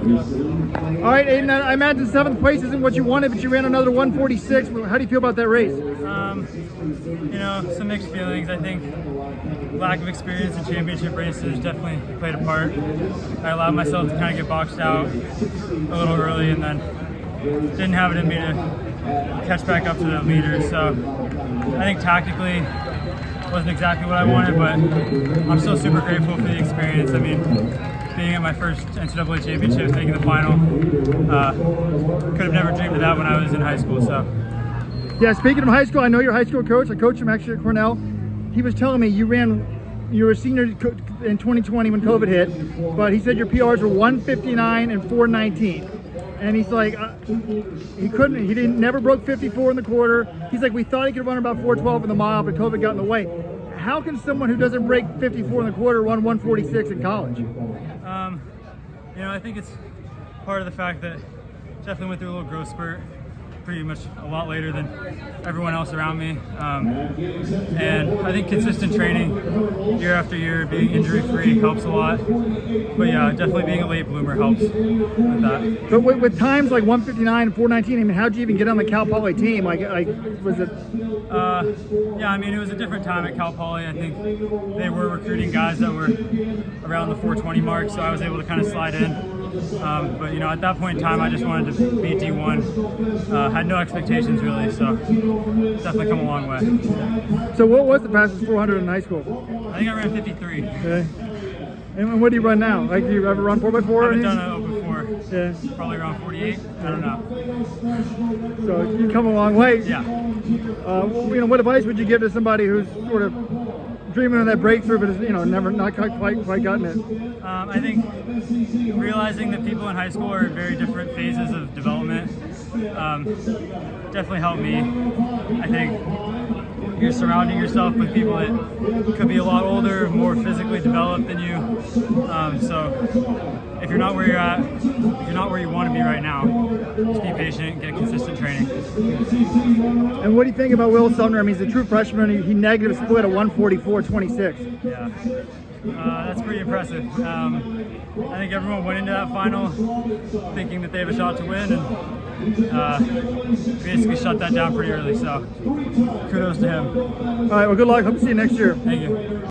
All right, Aidan, I imagine 7th place isn't what you wanted, but you ran another 146. How do you feel about that race? You know, some mixed feelings. I think lack of experience in championship races definitely played a part. I allowed myself to kind of get boxed out a little early and then didn't have it in me to catch back up to the leaders. So I think tactically wasn't exactly what I wanted, but I'm still super grateful for the experience. I mean, being at my first NCAA championship, making the final, could have never dreamed of that when I was in high school. So. Yeah, speaking of high school, I know your high school coach. I coached him actually at Cornell. He was telling me you were a senior in 2020 when COVID hit, but he said your PRs were 159 and 419. And he's like, he never broke 54 in the quarter. He's like, we thought he could run about 412 in the mile, but COVID got in the way. How can someone who doesn't break 54 in the quarter run 146 in college? You know, I think it's part of the fact that definitely went through a little growth spurt pretty much a lot later than everyone else around me. And I think consistent training year after year, being injury-free helps a lot. But yeah, definitely being a late bloomer helps with that. But with times like 159 and 419, I mean, how'd you even get on the Cal Poly team? Like was it? Yeah, I mean, it was a different time at Cal Poly. I think they were recruiting guys that were around the 420 mark, so I was able to kind of slide in. But you know, at that point in time, I just wanted to be D1. Had no expectations really, so definitely come a long way. So what was the fastest 400 in high school? I think I ran 53. Okay. And what do you run now? Like, do you ever run 4x4? I haven't done it before. Yeah. Probably around 48. I don't know. So you come a long way. Yeah. You know, what advice would you give to somebody who's sort of dreaming of that breakthrough, but has, you know, never not quite gotten it? I think realizing that people in high school are at very different phases of development definitely helped me. I think you're surrounding yourself with people that could be a lot older, more physically developed than you. So if you're not where you're at, if you're not where you want to be right now, just be patient, get consistent training. And what do you think about Will Sumner? I mean, he's a true freshman. He negative split at 144.26. Yeah. That's pretty impressive. I think everyone went into that final thinking that they have a shot to win, and basically shut that down pretty early. So kudos to him. All right, well, good luck. Hope to see you next year. Thank you.